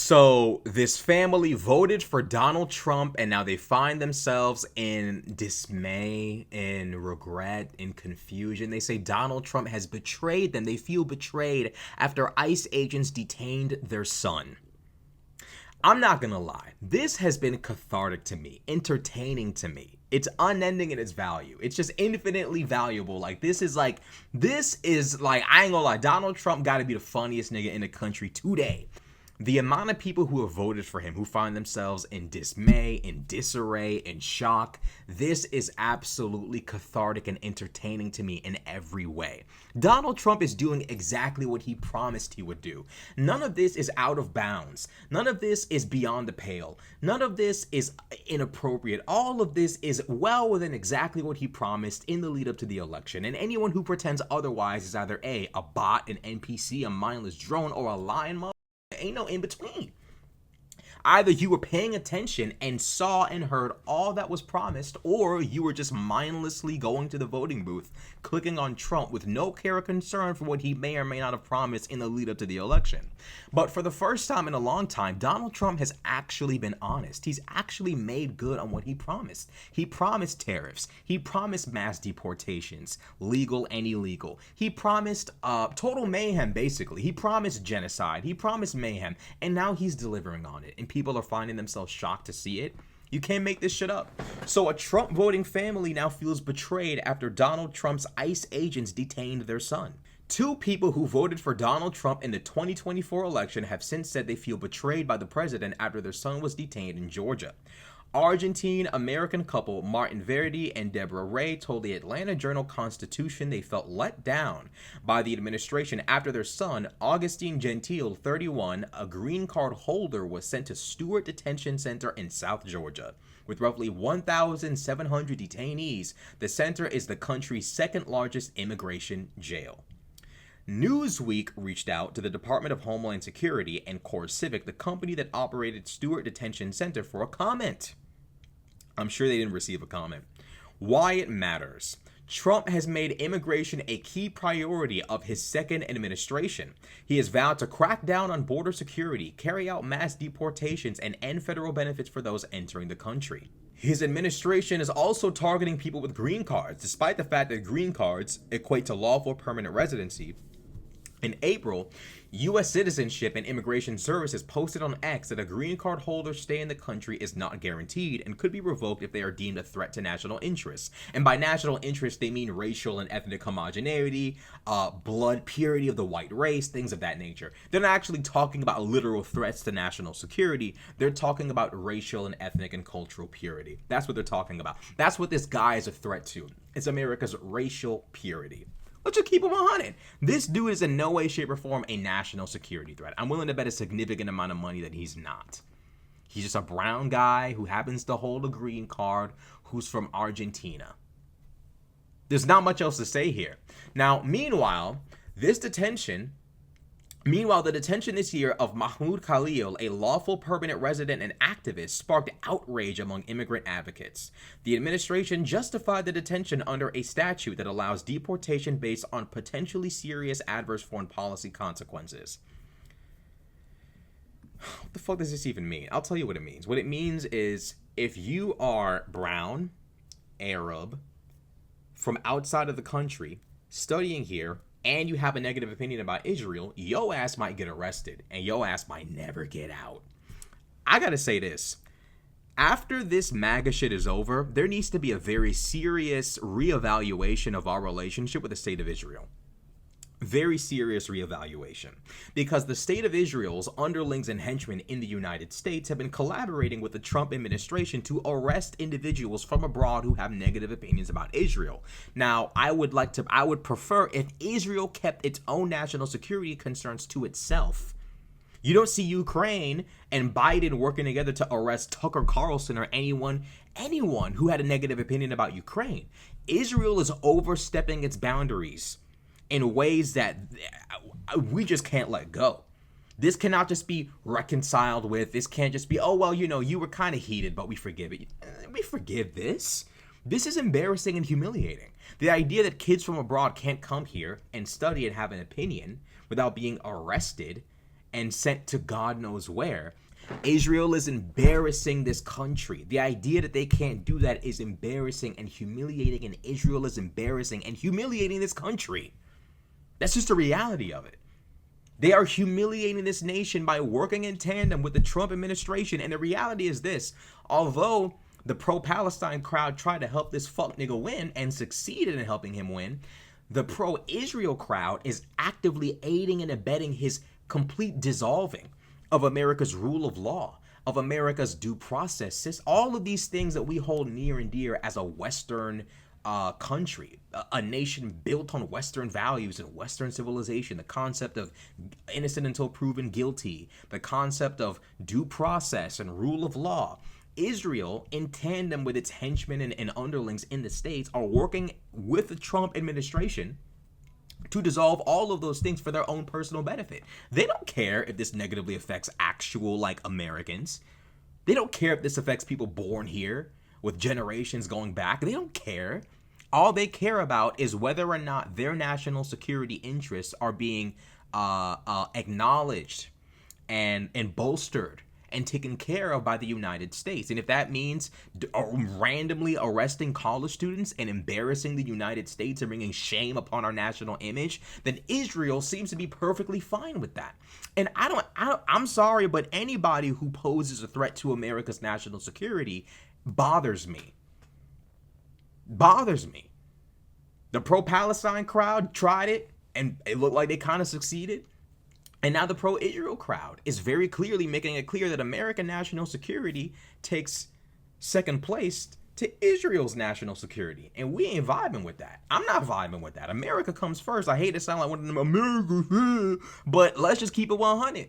So this family voted for Donald Trump, and now they find themselves in dismay, in regret, in confusion. They say Donald Trump has betrayed them. They feel betrayed after ICE agents detained their son. I'm not gonna lie, this has been cathartic to me, entertaining to me. It's unending in its value. It's just infinitely valuable. This is like, I ain't gonna lie, Donald Trump gotta be the funniest nigga in the country today. The amount of people who have voted for him, who find themselves in dismay, in disarray, in shock, this is absolutely cathartic and entertaining to me in every way. Donald Trump is doing exactly what he promised he would do. None of this is out of bounds. None of this is beyond the pale. None of this is inappropriate. All of this is well within exactly what he promised in the lead up to the election. And anyone who pretends otherwise is either a bot, an NPC, a mindless drone, or a lying mother. Ain't no in between. Either you were paying attention and saw and heard all that was promised, or you were just mindlessly going to the voting booth, clicking on Trump with no care or concern for what he may or may not have promised in the lead up to the election. But for the first time in a long time, Donald Trump has actually been honest. He's actually made good on what he promised. He promised tariffs. He promised mass deportations, legal and illegal. He promised total mayhem, basically. He promised genocide. He promised mayhem. And now he's delivering on it. And people are finding themselves shocked to see it. You can't make this shit up. So a Trump voting family now feels betrayed after Donald Trump's ICE agents detained their son. Two people who voted for Donald Trump in the 2024 election have since said they feel betrayed by the president after their son was detained in Georgia. Argentine-American couple Martin Verdi and Deborah Ray told the Atlanta Journal-Constitution they felt let down by the administration after their son, Augustine Gentile, 31, a green card holder, was sent to Stewart Detention Center in South Georgia. With roughly 1,700 detainees, the center is the country's second largest immigration jail. Newsweek reached out to the Department of Homeland Security and CoreCivic, the company that operated Stewart Detention Center, for a comment. I'm sure they didn't receive a comment. Why it matters. Trump has made immigration a key priority of his second administration. He has vowed to crack down on border security, carry out mass deportations, and end federal benefits for those entering the country. His administration is also targeting people with green cards, despite the fact that green cards equate to lawful permanent residency. In April, U.S. Citizenship and Immigration Services posted on X that a green card holder's stay in the country is not guaranteed and could be revoked if they are deemed a threat to national interests. And by national interests, they mean racial and ethnic homogeneity, blood purity of the white race, things of that nature. They're not actually talking about literal threats to national security. They're talking about racial and ethnic and cultural purity. That's what they're talking about. That's what this guy is a threat to. It's America's racial purity. Let's just keep him 100. This dude is in no way, shape, or form a national security threat. I'm willing to bet a significant amount of money that he's not. He's just a brown guy who happens to hold a green card who's from Argentina. There's not much else to say here. Now, meanwhile, the detention this year of Mahmoud Khalil, a lawful permanent resident and activist, sparked outrage among immigrant advocates. The administration justified the detention under a statute that allows deportation based on potentially serious adverse foreign policy consequences. What the fuck does this even mean? I'll tell you what it means. What it means is if you are brown, Arab, from outside of the country, studying here, and you have a negative opinion about Israel, yo ass might get arrested and yo ass might never get out. I gotta say this. After this MAGA shit is over, there needs to be a very serious reevaluation of our relationship with the state of Israel. Very serious reevaluation, because the state of Israel's underlings and henchmen in the United States have been collaborating with the Trump administration to arrest individuals from abroad who have negative opinions about Israel. Now, I would prefer if Israel kept its own national security concerns to itself. You don't see Ukraine and Biden working together to arrest Tucker Carlson or anyone who had a negative opinion about Ukraine. Israel is overstepping its boundaries in ways that we just can't let go. This cannot just be reconciled with. This can't just be, oh, well, you were kind of heated, but we forgive it. We forgive this. This is embarrassing and humiliating. The idea that kids from abroad can't come here and study and have an opinion without being arrested and sent to God knows where. Israel is embarrassing this country. The idea that they can't do that is embarrassing and humiliating, and Israel is embarrassing and humiliating this country. That's just the reality of it. They are humiliating this nation by working in tandem with the Trump administration. And the reality is this: although the pro-Palestine crowd tried to help this fuck nigga win and succeeded in helping him win, the pro-Israel crowd is actively aiding and abetting his complete dissolving of America's rule of law, of America's due process. All of these things that we hold near and dear as a Western country, a nation built on Western values and Western civilization, the concept of innocent until proven guilty, the concept of due process and rule of law. Israel, in tandem with its henchmen and underlings in the States, are working with the Trump administration to dissolve all of those things for their own personal benefit. They don't care if this negatively affects actual, Americans. They don't care if this affects people born here with generations going back. They don't care. All they care about is whether or not their national security interests are being acknowledged and bolstered and taken care of by the United States. And if that means randomly arresting college students and embarrassing the United States and bringing shame upon our national image, then Israel seems to be perfectly fine with that. And I'm sorry, but anybody who poses a threat to America's national security bothers me. The pro-Palestine crowd tried it, and it looked like they kind of succeeded. And now the pro-Israel crowd is very clearly making it clear that American national security takes second place to Israel's national security. And we ain't vibing with that. I'm not vibing with that. America comes first. I hate to sound like one of them America, but let's just keep it 100.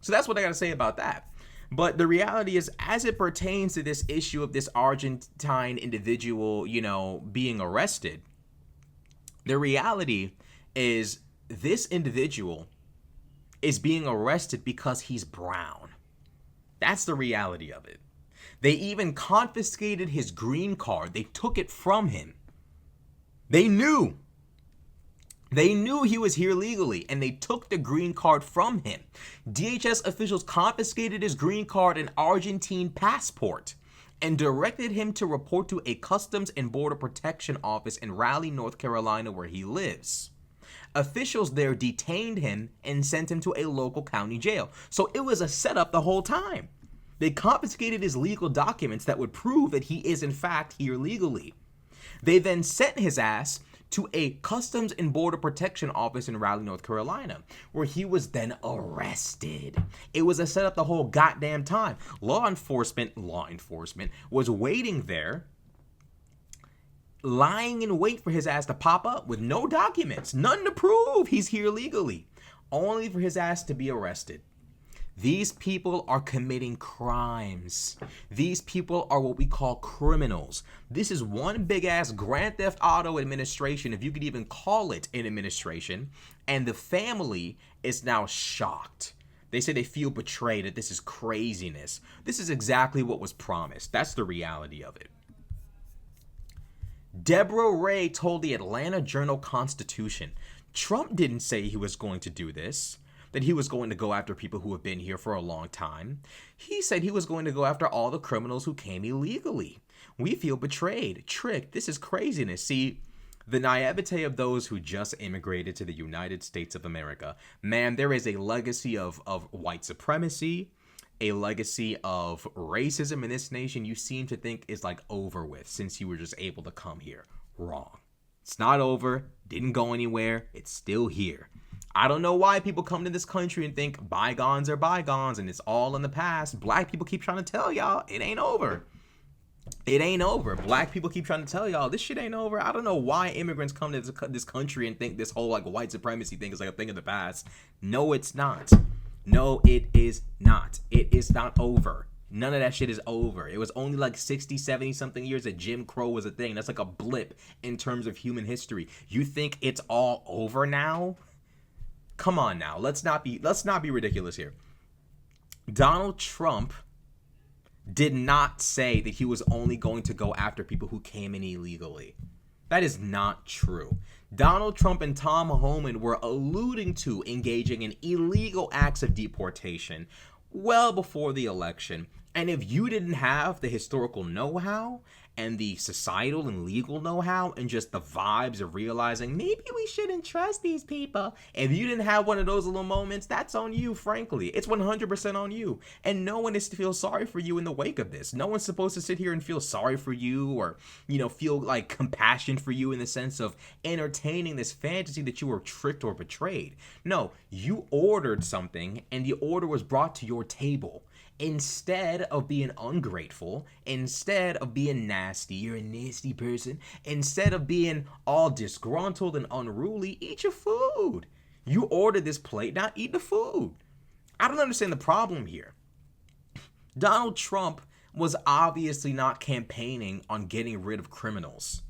So that's what I got to say about that. But the reality is, as it pertains to this issue of this Argentine individual, being arrested, the reality is this individual is being arrested because he's brown. That's the reality of it. They even confiscated his green card. They took it from him. They knew he was here legally, and they took the green card from him. DHS officials confiscated his green card and Argentine passport and directed him to report to a Customs and Border Protection office in Raleigh, North Carolina, where he lives. Officials there detained him and sent him to a local county jail. So it was a setup the whole time. They confiscated his legal documents that would prove that he is in fact here legally. They then sent his ass to a Customs and Border Protection office in Raleigh, North Carolina, where he was then arrested. It was a setup the whole goddamn time. Law enforcement was waiting there, lying in wait for his ass to pop up with no documents, none to prove he's here legally, only for his ass to be arrested. These people are committing crimes. These people are what we call criminals. This is one big ass Grand Theft Auto administration, if you could even call it an administration, and the family is now shocked. They say they feel betrayed, that this is craziness. This is exactly what was promised. That's the reality of it. Deborah Ray told the Atlanta Journal-Constitution, Trump didn't say he was going to do this, that he was going to go after people who have been here for a long time. He said he was going to go after all the criminals who came illegally. We feel betrayed, tricked. This is craziness. See, the naivete of those who just immigrated to the United States of America. Man, there is a legacy of white supremacy, a legacy of racism in this nation you seem to think is over with since you were just able to come here. Wrong. It's not over. Didn't go anywhere. It's still here. I don't know why people come to this country and think bygones are bygones and it's all in the past. Black people keep trying to tell y'all it ain't over. It ain't over. Black people keep trying to tell y'all this shit ain't over. I don't know why immigrants come to this country and think this whole white supremacy thing is a thing of the past. No, it's not. No, it is not. It is not over. None of that shit is over. It was only 60, 70 something years that Jim Crow was a thing. That's a blip in terms of human history. You think it's all over now? Come on now. Let's not be ridiculous here. Donald Trump did not say that he was only going to go after people who came in illegally. That is not true. Donald Trump and Tom Homan were alluding to engaging in illegal acts of deportation well before the election. And if you didn't have the historical know-how and the societal and legal know-how and just the vibes of realizing maybe we shouldn't trust these people, if you didn't have one of those little moments, that's on you, frankly. It's 100% on you. And no one is to feel sorry for you in the wake of this. No one's supposed to sit here and feel sorry for you or, feel like compassion for you in the sense of entertaining this fantasy that you were tricked or betrayed. No, you ordered something and the order was brought to your table. Instead of being ungrateful, instead of being nasty, you're a nasty person, instead of being all disgruntled and unruly, eat your food. You ordered this plate, now eat the food. I don't understand the problem here. Donald Trump was obviously not campaigning on getting rid of criminals.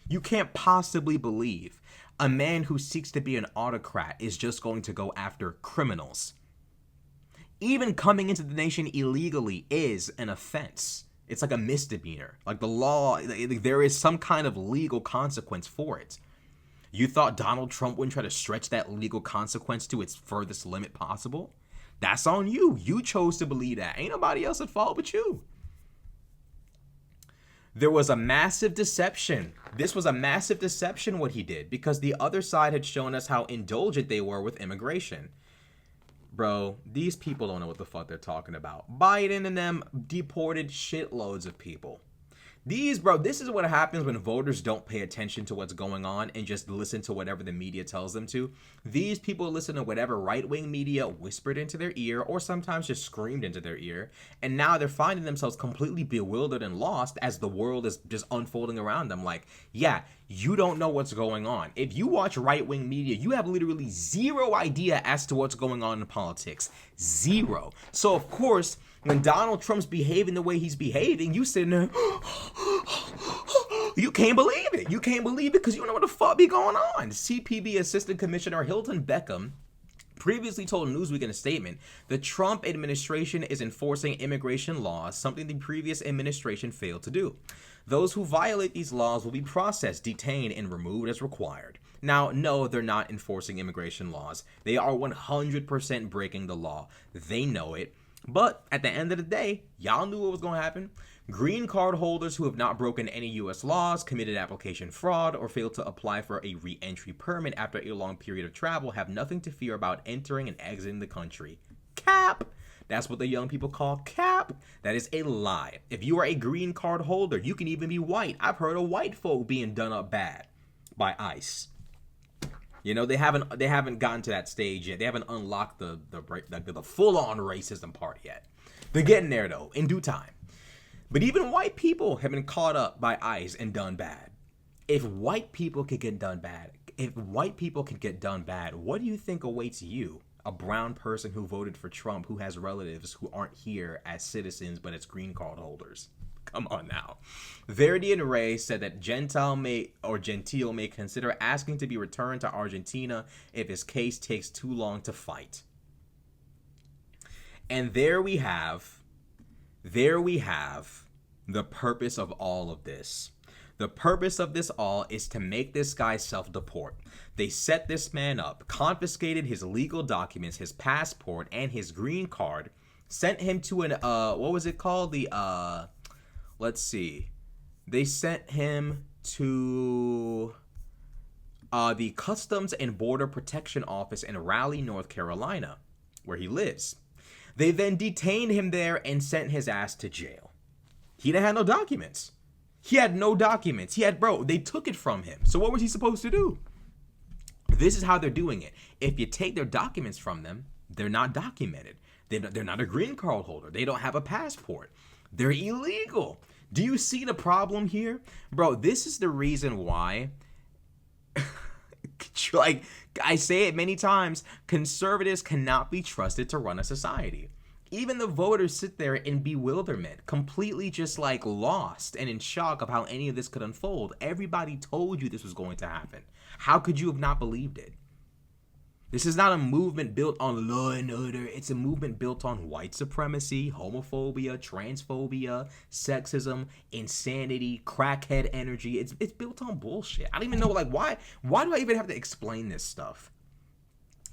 You can't possibly believe a man who seeks to be an autocrat is just going to go after criminals. Even coming into the nation illegally is an offense. It's like a misdemeanor. Like the law, there is some kind of legal consequence for it. You thought Donald Trump wouldn't try to stretch that legal consequence to its furthest limit possible? That's on you. You chose to believe that. Ain't nobody else at fault but you. There was a massive deception. This was a massive deception what he did, because the other side had shown us how indulgent they were with immigration. Bro, these people don't know what the fuck they're talking about. Biden and them deported shitloads of people. This is what happens when voters don't pay attention to what's going on and just listen to whatever the media tells them to. These people listen to whatever right-wing media whispered into their ear or sometimes just screamed into their ear. And now they're finding themselves completely bewildered and lost as the world is just unfolding around them. Like, yeah, you don't know what's going on. If you watch right-wing media, you have literally zero idea as to what's going on in politics. Zero. So, of course, when Donald Trump's behaving the way he's behaving, you sitting there, you can't believe it. You can't believe it because you don't know what the fuck be going on. CPB Assistant Commissioner Hilton Beckham previously told Newsweek in a statement, the Trump administration is enforcing immigration laws, something the previous administration failed to do. Those who violate these laws will be processed, detained, and removed as required. Now, no, they're not enforcing immigration laws. They are 100% breaking the law. They know it. But at the end of the day, y'all knew what was going to happen. Green card holders who have not broken any U.S. laws, committed application fraud, or failed to apply for a re-entry permit after a long period of travel have nothing to fear about entering and exiting the country. Cap! That's what the young people call cap. That is a lie. If you are a green card holder, you can even be white. I've heard of white folk being done up bad by ICE. You know, they haven't gotten to that stage yet. They haven't unlocked the full-on racism part yet. They're getting there, though, in due time. But even white people have been caught up by ICE and done bad. If white people could get done bad, what do you think awaits you, a brown person who voted for Trump, who has relatives who aren't here as citizens but as green card holders? Come on now. Verdi and Ray said that Gentile may consider asking to be returned to Argentina if his case takes too long to fight. And there we have the purpose of all of this. The purpose of this all is to make this guy self-deport. They set this man up, confiscated his legal documents, his passport, and his green card, sent him to an, what was it called? They sent him to the Customs and Border Protection Office in Raleigh, North Carolina, where he lives. They then detained him there and sent his ass to jail. He didn't have no documents. They took it from him. So what was he supposed to do? This is how they're doing it. If you take their documents from them, they're not documented. They're not a green card holder. They don't have a passport. They're illegal. Do you see the problem here? Bro, this is the reason why, like I say it many times, conservatives cannot be trusted to run a society. Even the voters sit there in bewilderment, completely just like lost and in shock of how any of this could unfold. Everybody told you this was going to happen. How could you have not believed it? This is not a movement built on law and order. It's a movement built on white supremacy, homophobia, transphobia, sexism, insanity, crackhead energy. It's built on bullshit. I don't even know, like, why do I even have to explain this stuff?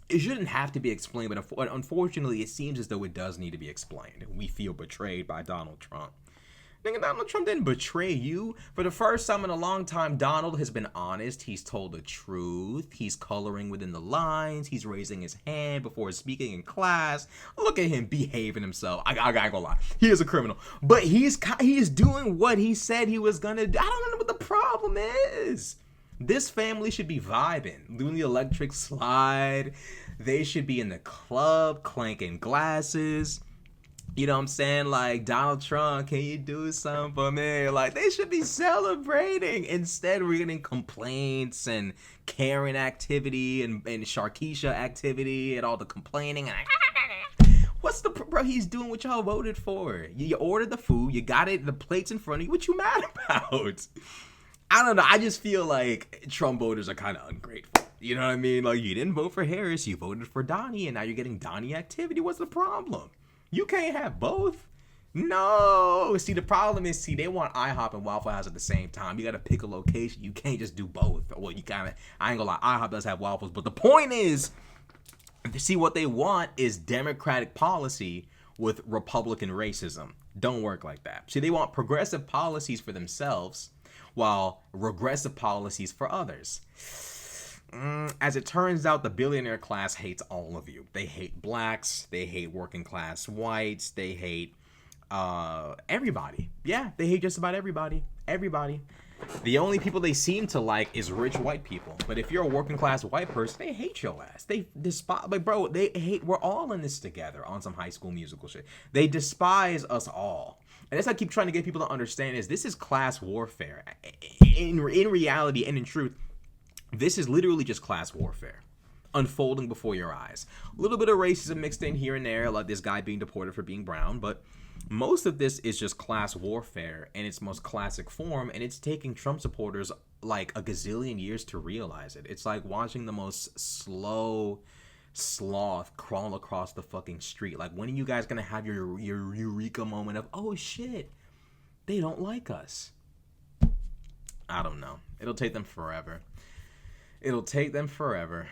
It shouldn't have to be explained, but unfortunately, it seems as though it does need to be explained. We feel betrayed by Donald Trump. Nigga, Donald Trump didn't betray you. For the first time in a long time, Donald has been honest. He's told the truth. He's coloring within the lines. He's raising his hand before speaking in class. Look at him behaving himself. I ain't gonna lie. He is a criminal. But he is doing what he said he was gonna do. I don't know what the problem is. This family should be vibing, doing the electric slide. They should be in the club, clanking glasses. You know what I'm saying? Like, Donald Trump, can you do something for me? Like, they should be celebrating. Instead, we're getting complaints and Karen activity and Sharkeisha activity and all the complaining. What's the... Bro, he's doing what y'all voted for. You ordered the food. You got it. The plate's in front of you. What you mad about? I don't know. I just feel like Trump voters are kind of ungrateful. You know what I mean? Like, you didn't vote for Harris. You voted for Donnie, and now you're getting Donnie activity. What's the problem? You can't have both. No. See, the problem is, they want IHOP and Waffle House at the same time. You got to pick a location. You can't just do both. Well, you kind of... I ain't gonna lie. IHOP does have waffles. But the point is, see, what they want is Democratic policy with Republican racism. Don't work like that. See, they want progressive policies for themselves, while regressive policies for others. As it turns out, the billionaire class hates all of you. They hate blacks. They hate working class whites. They hate everybody. Yeah, they hate just about everybody. Everybody. The only people they seem to like is rich white people. But if you're a working class white person, they hate your ass. They despise, like, bro, they hate, we're all in this together on some High School Musical shit. They despise us all. And that's what I keep trying to get people to understand is this is class warfare. In reality and in truth, this is literally just class warfare unfolding before your eyes. A little bit of racism mixed in here and there, like this guy being deported for being brown, but most of this is just class warfare in its most classic form, and it's taking Trump supporters like a gazillion years to realize it. It's like watching the most slow sloth crawl across the fucking street. Like, when are you guys gonna have your eureka moment of, oh shit, they don't like us? I don't know. It'll take them forever. It'll take them forever.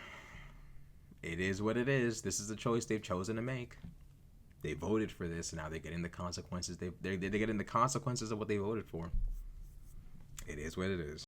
It is what it is. This is the choice they've chosen to make. They voted for this, and now they're getting the consequences. They're getting the consequences of what they voted for. It is what it is.